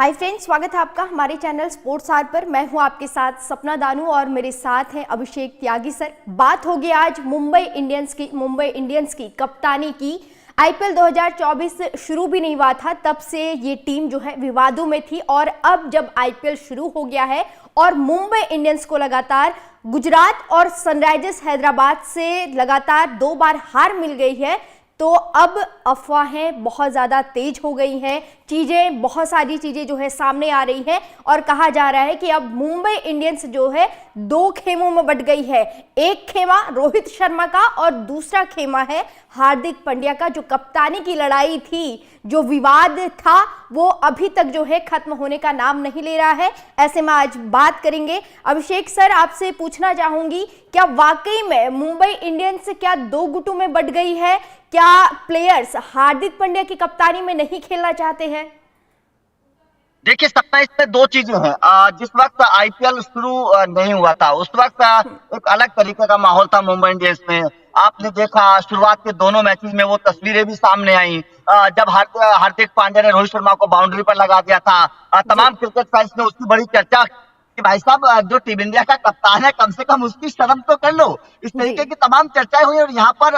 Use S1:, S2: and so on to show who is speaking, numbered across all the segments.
S1: Hi friends, स्वागत है आपका हमारे चैनल स्पोर्ट्स आर पर। मैं हूं आपके साथ सपना दानू और मेरे साथ हैं अभिषेक त्यागी सर। बात होगी आज मुंबई इंडियंस की कप्तानी की। आईपीएल 2024 शुरू भी नहीं हुआ था तब से ये टीम जो है विवादों में थी, और अब जब आईपीएल शुरू हो गया है और मुंबई इंडियंस को लगातार गुजरात और सनराइजर्स हैदराबाद से लगातार 2 बार हार मिल गई है, तो अब अफवाहें बहुत ज़्यादा तेज हो गई हैं, बहुत सारी चीज़ें जो है सामने आ रही है और कहा जा रहा है कि अब मुंबई इंडियंस जो है 2 खेमों में बट गई है। एक खेमा रोहित शर्मा का और दूसरा खेमा है हार्दिक पांड्या का। जो कप्तानी की लड़ाई थी, जो विवाद था, वो अभी तक जो है खत्म होने का नाम नहीं ले रहा है। ऐसे में आज बात करेंगे। अभिषेक सर, आपसे पूछना चाहूंगी, क्या वाकई में मुंबई इंडियंस क्या 2 गुटों में बट गई है? क्या प्लेयर्स हार्दिक पांड्या की कप्तानी में नहीं खेलना चाहते हैं?
S2: देखिए सपना, इसमें 2 चीजें हैं। जिस वक्त आईपीएल शुरू नहीं हुआ था उस वक्त एक अलग तरीके का माहौल था मुंबई इंडियंस में। आपने देखा शुरुआत के दोनों मैचेस में वो तस्वीरें भी सामने आई जब हार्दिक पांड्या ने रोहित शर्मा को बाउंड्री पर लगा दिया था। तमाम क्रिकेट फैंस ने उसकी बड़ी चर्चा कि भाई साहब, जो टीम इंडिया का कप्तान है कम से कम उसकी शर्म तो कर लो। इस तरीके की तमाम चर्चाएं हुई और यहाँ पर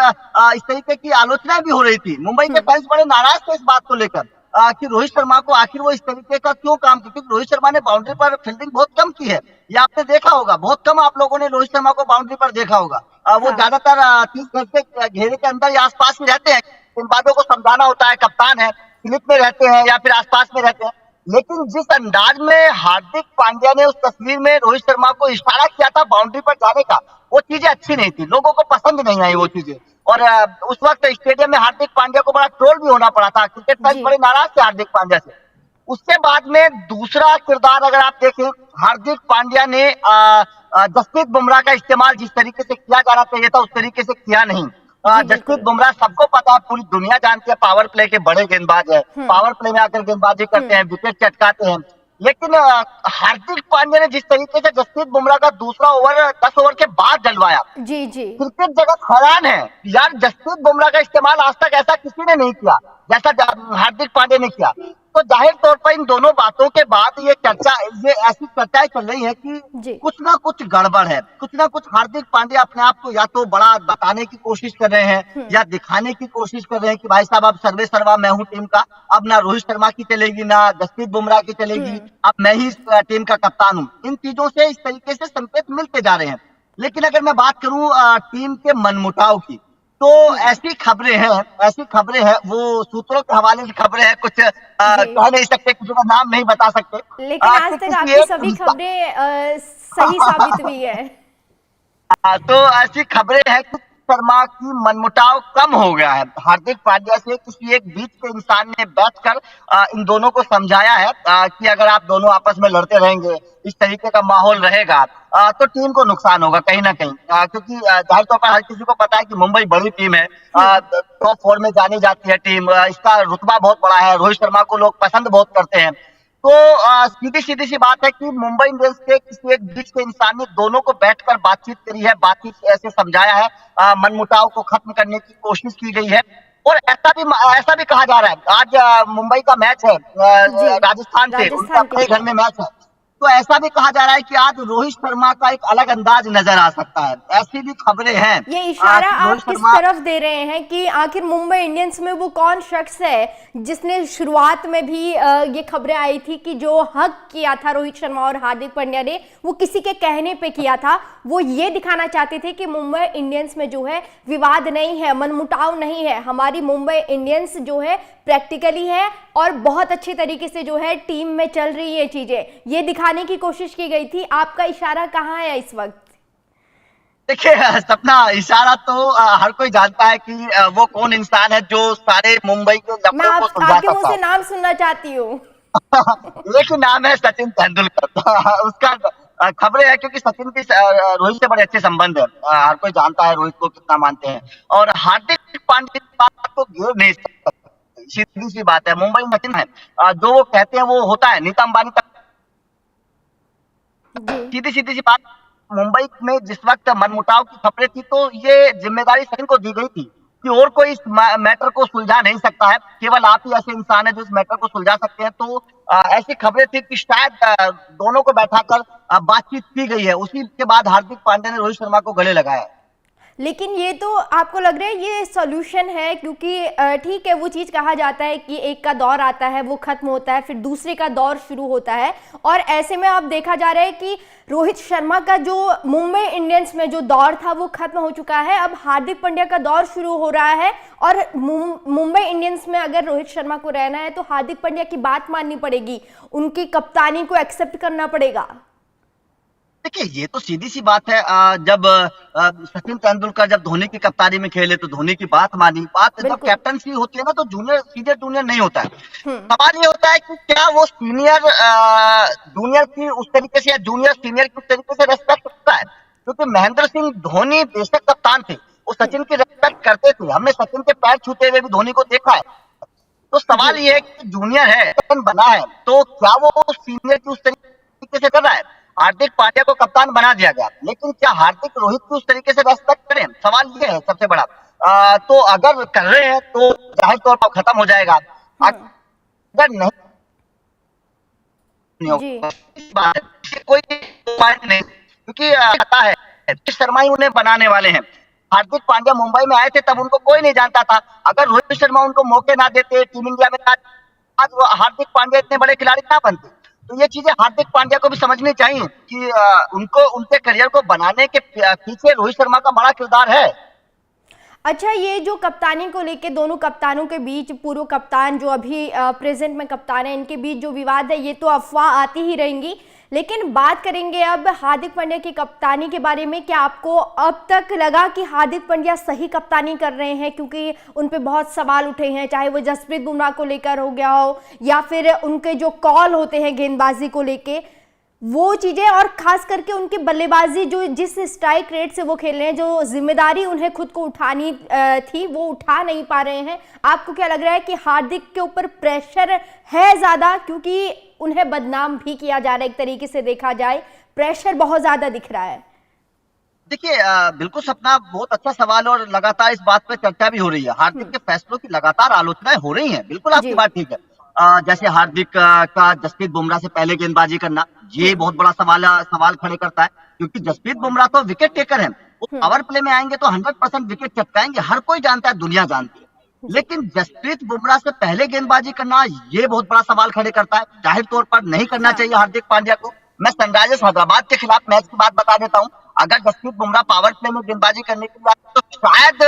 S2: इस तरीके की आलोचनाएं भी हो रही थी। मुंबई के फैंस बड़े नाराज थे इस बात को लेकर कि रोहित शर्मा को आखिर वो इस तरीके का क्यों काम किया, क्योंकि रोहित शर्मा ने बाउंड्री पर फील्डिंग बहुत कम की है। ये आपने देखा होगा, बहुत कम आप लोगों ने रोहित शर्मा को बाउंड्री पर देखा होगा। वो ज्यादातर 30 गज के घेरे के अंदर या आसपास में रहते हैं। इन बातों को समझाना होता है, कप्तान है, स्लिप में रहते हैं या फिर आसपास में रहते हैं। लेकिन जिस अंदाज में हार्दिक पांड्या ने उस तस्वीर में रोहित शर्मा को इशारा किया था बाउंड्री पर जाने का, वो चीजें अच्छी नहीं थी, लोगों को पसंद नहीं आई वो चीजें। और उस वक्त स्टेडियम में हार्दिक पांड्या को बड़ा ट्रोल भी होना पड़ा था। क्रिकेट फैंस बड़े नाराज थे हार्दिक पांड्या से। उसके बाद में दूसरा किरदार अगर आप देखें, हार्दिक पांड्या ने जसप्रीत बुमराह का इस्तेमाल जिस तरीके से किया जाना चाहिए था उस तरीके से किया नहीं। जसप्रीत बुमराह सबको पता है, पूरी दुनिया जानती है, पावर प्ले के बड़े गेंदबाज है। पावर प्ले में आकर गेंदबाजी करते हैं, विकेट चटकाते हैं। लेकिन हार्दिक पांड्या ने जिस तरीके से जसप्रीत बुमराह का दूसरा ओवर 10 ओवर के बाद डलवाया, क्रिकेट जगत हैरान है यार। जसप्रीत बुमराह का इस्तेमाल आज तक ऐसा किसी ने नहीं किया जैसा हार्दिक पांड्या ने किया। तो जाहिर तौर पर इन दोनों बातों के बाद ये ऐसी चर्चाएं चल रही है कि कुछ ना कुछ गड़बड़ है, कुछ ना कुछ हार्दिक पांड्या अपने आप को या तो बड़ा बताने की कोशिश कर रहे हैं या दिखाने की कोशिश कर रहे हैं कि भाई साहब, अब सर्वे सर्वा मैं हूं टीम का, अब ना रोहित शर्मा की चलेगी ना जसप्रीत बुमराह की चलेगी, अब मैं ही टीम का कप्तान हूं। इन चीजों से इस तरीके से संकेत मिलते जा रहे हैं। लेकिन अगर मैं बात करूं टीम के मनमुटाव की, तो ऐसी खबरें हैं, वो सूत्रों के हवाले से खबरें हैं, कुछ कह नहीं सकते, किसी का नाम नहीं बता सकते।
S1: लेकिन आज तक आपकी सभी खबरें सही साबित हुई है।
S2: तो ऐसी खबरें हैं कि शर्मा की मनमुटाव कम हो गया है हार्दिक पांड्या से। किसी एक बीच के इंसान ने बैठकर इन दोनों को समझाया है कि अगर आप दोनों आपस में लड़ते रहेंगे, इस तरीके का माहौल रहेगा, तो टीम को नुकसान होगा कहीं ना कहीं। क्योंकि जाहिर तौर पर हर किसी को पता है कि मुंबई बड़ी टीम है, टॉप 4 में जानी जाती है टीम, इसका रुतबा बहुत बड़ा है, रोहित शर्मा को लोग पसंद बहुत करते हैं। तो सीधी सी बात है कि मुंबई इंडियंस के किसी एक बीच के इंसान ने दोनों को बैठकर बातचीत करी है, बातचीत से ऐसे समझाया है, मनमुटाव को खत्म करने की कोशिश की गई है। और ऐसा भी कहा जा रहा है, आज मुंबई का मैच है राजस्थान से, उनका अपने घर में मैच है, तो ऐसा भी कहा जा रहा है कि आज रोहित शर्मा का एक अलग अंदाज नजर आ सकता है। ऐसी भी खबरें हैं।
S1: ये इशारा आप किस तरफ दे रहे हैं कि आखिर मुंबई इंडियंस में वो कौन शख्स है जिसने शुरुआत में भी ये खबरें आई थी कि जो हक किया था रोहित शर्मा और हार्दिक पांड्या ने, वो किसी के कहने पे किया था? वो ये दिखाना चाहते थे कि मुंबई इंडियंस में जो है विवाद नहीं है, मनमुटाव नहीं है, हमारी मुंबई इंडियंस जो है प्रैक्टिकली है और बहुत अच्छे तरीके से जो है टीम में चल रही है चीजें, ये दिखाने की कोशिश की गई थी। आपका इशारा कहाँ है इस वक्त?
S2: देखिए सपना, इशारा तो हर कोई जानता है कि वो कौन इंसान है जो सारे मुंबई के लफड़ों को सुलझा सकता है।
S1: मैं आपके मुंह से नाम सुनना चाहती हूँ।
S2: लेकिन नाम है सचिन तेंदुलकर। उसका खबरें है क्योंकि सचिन की रोहित से बड़े अच्छे संबंध है, हर कोई जानता है रोहित को कितना मानते हैं। और हार्दिक पांड्या की बात तो घेर नहीं सकता, सीधी सी बात है। मुंबई में सचिन है, जो वो कहते हैं वो होता है, नीता अंबानी तक सीधी सी बात। मुंबई में जिस वक्त मनमुटाव की खबरें थी तो ये जिम्मेदारी सचिन को दी गई थी। कि और कोई इस मैटर को सुलझा नहीं सकता है, केवल आप ही ऐसे इंसान है जो इस मैटर को सुलझा सकते हैं। तो ऐसी खबरें थी कि शायद दोनों को बैठाकर बातचीत की गई है, उसी के बाद हार्दिक पांड्या ने रोहित शर्मा को गले लगाया।
S1: लेकिन ये तो आपको लग रहा है ये सॉल्यूशन है, क्योंकि ठीक है वो चीज़ कहा जाता है कि एक का दौर आता है वो खत्म होता है फिर दूसरे का दौर शुरू होता है, और ऐसे में अब देखा जा रहा है कि रोहित शर्मा का जो मुंबई इंडियंस में जो दौर था वो खत्म हो चुका है, अब हार्दिक पांड्या का दौर शुरू हो रहा है। और मुंबई इंडियंस में अगर रोहित शर्मा को रहना है तो हार्दिक पांड्या की बात माननी पड़ेगी, उनकी कप्तानी को एक्सेप्ट करना पड़ेगा।
S2: देखिए ये तो सीधी सी बात है, जब सचिन तेंदुलकर जब धोनी की कप्तानी में खेले तो धोनी की बात मानी। बात जब कैप्टनसी होती है ना तो जूनियर सीनियर जूनियर नहीं होता है। सवाल ये होता है कि क्या वो सीनियर जूनियर की उस तरीके से या जूनियर सीनियर की उस तरीके से रेस्पेक्ट करता है, क्योंकि महेंद्र सिंह धोनी बेशक कप्तान थे, वो सचिन की रेस्पेक्ट करते थे, हमने सचिन के पैर छूते हुए भी धोनी को देखा है। तो सवाल ये है कि जूनियर है बना है तो क्या वो सीनियर की उस तरीके से कर रहा है। हार्दिक पांड्या को कप्तान बना दिया गया, लेकिन क्या हार्दिक रोहित की उस तरीके से रेस्पेक्ट करें, सवाल ये है सबसे बड़ा। तो अगर कर रहे हैं तो जाहिर तौर पर खत्म हो जाएगा, अगर नहीं होगा कोई पॉइंट नहीं, क्योंकि आता है शर्मा ही उन्हें बनाने वाले हैं। हार्दिक पांड्या मुंबई में आए थे तब उनको कोई नहीं जानता था, अगर रोहित शर्मा उनको मौके ना देते टीम इंडिया में आज वो हार्दिक पांड्या इतने बड़े खिलाड़ी ना बनते। तो ये चीजें हार्दिक पांड्या को भी समझनी चाहिए कि उनको उनके करियर को बनाने के पीछे रोहित शर्मा का बड़ा किरदार है।
S1: अच्छा, ये जो कप्तानी को लेके दोनों कप्तानों के बीच, पूर्व कप्तान जो अभी प्रेजेंट में कप्तान है, इनके बीच जो विवाद है ये तो अफवाह आती ही रहेंगी, लेकिन बात करेंगे अब हार्दिक पांड्या की कप्तानी के बारे में। क्या आपको अब तक लगा कि हार्दिक पांड्या सही कप्तानी कर रहे हैं, क्योंकि उन पे बहुत सवाल उठे हैं, चाहे वो जसप्रीत बुमराह को लेकर हो गया हो या फिर उनके जो कॉल होते हैं गेंदबाजी को लेके वो चीजें, और खास करके उनकी बल्लेबाजी जो जिस स्ट्राइक रेट से वो खेल रहे हैं, जो जिम्मेदारी उन्हें खुद को उठानी थी वो उठा नहीं पा रहे हैं। आपको क्या लग रहा है कि हार्दिक के ऊपर प्रेशर है ज्यादा, क्योंकि उन्हें बदनाम भी किया जा रहा है, एक तरीके से देखा जाए प्रेशर बहुत ज्यादा दिख रहा है।
S2: देखिए बिल्कुल सपना, बहुत अच्छा सवाल, और लगातार इस बात पर चर्चा भी हो रही है। हार्दिक के फैसलों की लगातार आलोचनाएं हो रही हैं, बिल्कुल आपकी बात ठीक है। जैसे हार्दिक का जसप्रीत बुमराह से पहले गेंदबाजी करना, ये बहुत बड़ा सवाल खड़े करता है, क्योंकि जसप्रीत बुमराह तो विकेट टेकर है, वो पावर प्ले में आएंगे तो 100% विकेट चटकाएंगे, हर कोई जानता है, दुनिया जानती है। लेकिन जसप्रीत बुमराह से पहले गेंदबाजी करना ये बहुत बड़ा सवाल खड़े करता है, जाहिर तौर पर नहीं करना चाहिए हार्दिक पांड्या को। मैं सनराइजर्स हैदराबाद के खिलाफ मैच की बात बता देता हूँ, अगर जसप्रीत बुमराह पावर प्ले में गेंदबाजी करने की बात तो शायद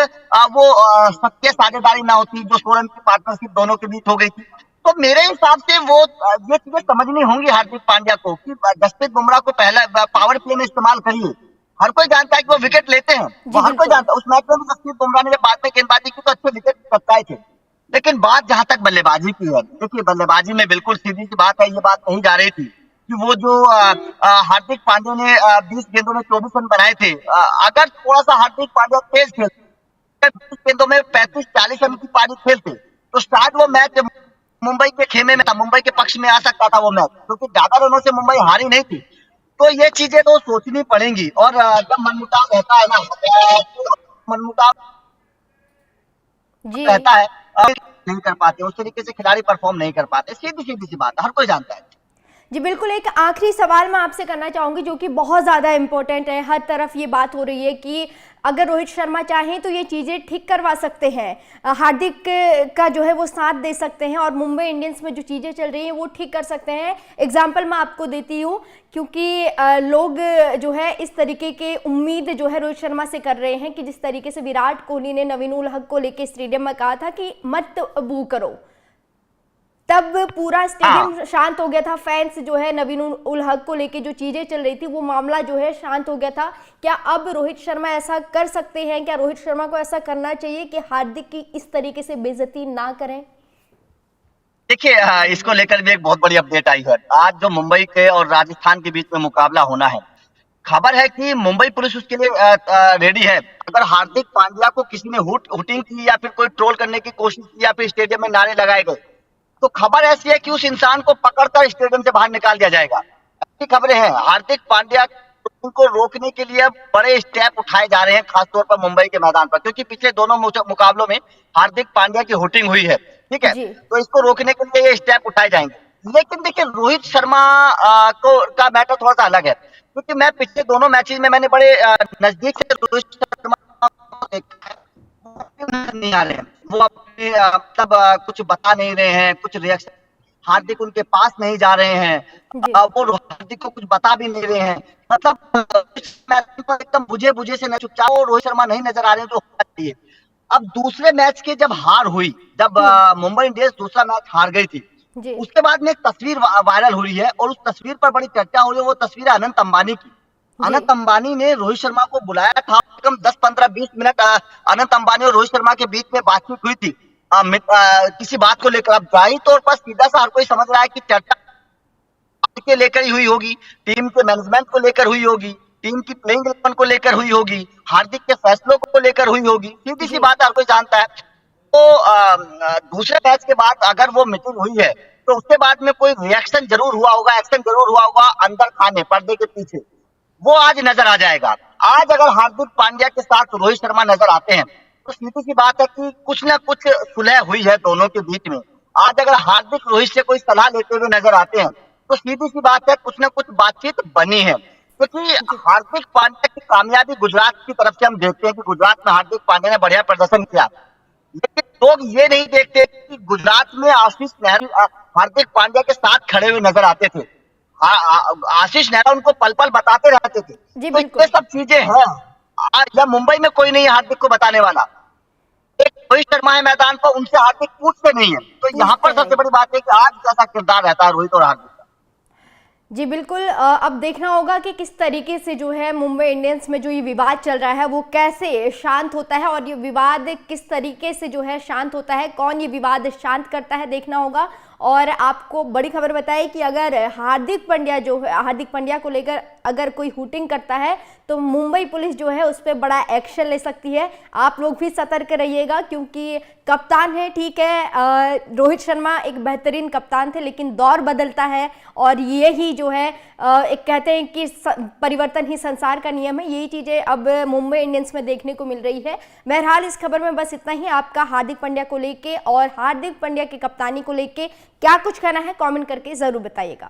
S2: वो सत्य साझेदारी ना होती जो 16 रन की पार्टनरशिप दोनों के बीच हो गई थी। तो मेरे हिसाब से वो ये चीजें समझनी होंगी हार्दिक पांड्या को कि जसप्रीत बुमराह को पहला पावर प्ले में इस्तेमाल करिए। हर कोई जानता है कि वो विकेट लेते हैं, वो हर कोई जानता है। उस मैच में भी जसप्रीत बुमराह ने जब बाद में गेंदबाजी की तो अच्छे विकेट टपकाए थे। लेकिन बात जहां तक बल्लेबाजी की है, देखिए बल्लेबाजी में बिल्कुल सीधी सी बात है, ये बात कही जा रही थी कि वो जो हार्दिक पांड्या ने 20 गेंदों में 24 रन बनाए थे, अगर थोड़ा सा हार्दिक पांड्या तेज खेलते, 20 गेंदों में 35-40 रन की पारी खेलते तो शायद वो मैच मुंबई के खेमे में था, मुंबई के पक्ष में आ सकता था वो मैच, क्योंकि ज्यादा रनों से मुंबई हारी नहीं थी। तो ये चीजें तो सोचनी पड़ेंगी, और जब मनमुटाव रहता है ना, मनमुटाव रहता है, नहीं कर पाते उस तरीके से खिलाड़ी परफॉर्म नहीं कर पाते, सीधी सीधी सी बात है, हर कोई जानता है।
S1: जी बिल्कुल, एक आखिरी सवाल मैं आपसे करना चाहूंगी जो कि बहुत ज़्यादा इम्पोर्टेंट है, हर तरफ ये बात हो रही है कि अगर रोहित शर्मा चाहें तो ये चीज़ें ठीक करवा सकते हैं, हार्दिक का जो है वो साथ दे सकते हैं, और मुंबई इंडियंस में जो चीज़ें चल रही हैं वो ठीक कर सकते हैं। एग्जाम्पल मैं आपको देती हूँ, क्योंकि लोग जो है इस तरीके के उम्मीद जो है रोहित शर्मा से कर रहे हैं कि जिस तरीके से विराट कोहली ने नवीन उल हक को लेकर स्टेडियम में कहा था कि मत बू करो, तब पूरा स्टेडियम शांत हो गया था, फैंस जो है नवीन उल हक को लेके जो चीजें चल रही थी वो मामला जो है शांत हो गया था। क्या अब रोहित शर्मा ऐसा कर सकते हैं, क्या रोहित शर्मा को ऐसा करना चाहिए कि हार्दिक की इस तरीके से बेइज्जती ना करें?
S2: देखिए इसको लेकर भी एक बहुत बड़ी अपडेट आई है। आज जो मुंबई के और राजस्थान के बीच में मुकाबला होना है, खबर है कि मुंबई पुलिस उसके लिए रेडी है। अगर हार्दिक पांड्या को किसी ने हुटिंग की या फिर कोई ट्रोल करने की कोशिश की या फिर स्टेडियम में नारे लगाए गए, तो खबर ऐसी है कि उस इंसान को पकड़कर स्टेडियम से बाहर निकाल दिया जाएगा। ऐसी खबरें हैं। हार्दिक पांड्या उनको रोकने के लिए अब बड़े स्टेप उठाए जा रहे हैं, खासतौर पर मुंबई के मैदान पर, क्योंकि पिछले दोनों मुकाबलों में हार्दिक पांड्या की हुटिंग हुई है, ठीक है।
S1: जी
S2: तो इसको रोकने के लिए ये स्टेप उठाए जाएंगे। लेकिन देखिए, रोहित शर्मा को का मैटर थोड़ा सा अलग है, क्योंकि मैं पिछले दोनों मैचेस में मैंने बड़े नजदीक से रोहित शर्मा को देखा है। नहीं आ रहे हैं वो अपने मतलब कुछ बता नहीं रहे हैं, कुछ रिएक्शन हार्दिक उनके पास नहीं जा रहे हैं,
S1: जी
S2: वो हार्दिक को कुछ बता भी नहीं रहे हैं, मतलब मैच पर एकदम बुझे बुझे से नहीं, चुपचाप वो रोहित शर्मा नहीं नजर आ रहे हैं जो होना चाहिए। अब दूसरे मैच के जब हार हुई, जब मुंबई इंडियंस दूसरा मैच हार गई थी,
S1: जी
S2: उसके बाद में एक तस्वीर वायरल हो रही है और उस तस्वीर पर बड़ी चर्चा हो रही है। वो तस्वीर है अनंत अंबानी की।
S1: जी
S2: अनंत अंबानी ने रोहित शर्मा को बुलाया था, कम 10-15-20 मिनट अनंत अंबानी और रोहित शर्मा के बीच में बातचीत हुई थी किसी बात को लेकर। अब जाहिर तौर पर सीधा सा हर कोई समझ रहा है कि चर्चा के लेकर ही हुई होगी, टीम के मैनेजमेंट को लेकर हुई होगी, टीम की प्लेइंग इलेवन को लेकर हुई होगी, हार्दिक के फैसलों को लेकर हुई होगी, सीधी सी
S1: जी
S2: बात हर कोई जानता है। तो दूसरे मैच के बाद अगर वो मीटिंग हुई है, तो उसके बाद में कोई रिएक्शन जरूर हुआ होगा, एक्शन जरूर हुआ होगा अंदर खाने पर्दे के पीछे, वो आज नजर आ जाएगा। आज अगर हार्दिक पांड्या के साथ रोहित शर्मा नजर आते हैं, तो सीधी सी बात है कि कुछ ना कुछ सुलह हुई है दोनों के बीच में। आज अगर हार्दिक रोहित से कोई सलाह लेते हुए नजर आते हैं, तो सीधी सी बात है कुछ ना कुछ बातचीत बनी है। क्योंकि
S1: जी
S2: हार्दिक पांड्या की कामयाबी गुजरात की तरफ से हम देखते हैं कि गुजरात में हार्दिक पांड्या ने बढ़िया प्रदर्शन किया, लेकिन लोग ये नहीं देखते कि गुजरात में आशीष नेहरू हार्दिक पांड्या के साथ खड़े हुए नजर आते थे। आशीष नेहरा उनको पल पल बताते रहते थे।
S1: जी
S2: तो ये
S1: बिल्कुल
S2: सब चीजें हैं। आज या मुंबई में कोई नहीं है हार्दिक को बताने वाला, एक रोहित शर्मा है मैदान पर, उनसे हार्दिक पूछते नहीं है। तो यहाँ
S1: पूछते
S2: पर सबसे
S1: नहीं
S2: बड़ी बात है कि आज कैसा किरदार रहता है रोहित और हार्दिक।
S1: जी बिल्कुल अब देखना होगा कि किस तरीके से जो है मुंबई इंडियंस में जो ये विवाद चल रहा है वो कैसे शांत होता है और ये विवाद किस तरीके से जो है शांत होता है, कौन ये विवाद शांत करता है, देखना होगा। और आपको बड़ी खबर बताई कि अगर हार्दिक पांड्या जो है हार्दिक पांड्या को लेकर अगर कोई हुटिंग करता है तो मुंबई पुलिस जो है उस पर बड़ा एक्शन ले सकती है। आप लोग भी सतर्क रहिएगा क्योंकि कप्तान है, ठीक है, रोहित शर्मा एक बेहतरीन कप्तान थे, लेकिन दौर बदलता है और ये ही जो है एक कहते हैं कि परिवर्तन ही संसार का नियम है। यही चीज़ें अब मुंबई इंडियंस में देखने को मिल रही है। बहरहाल इस खबर में बस इतना ही। आपका हार्दिक पांड्या को लेके और हार्दिक पांड्या की कप्तानी को लेके क्या कुछ कहना है, कमेंट करके ज़रूर बताइएगा।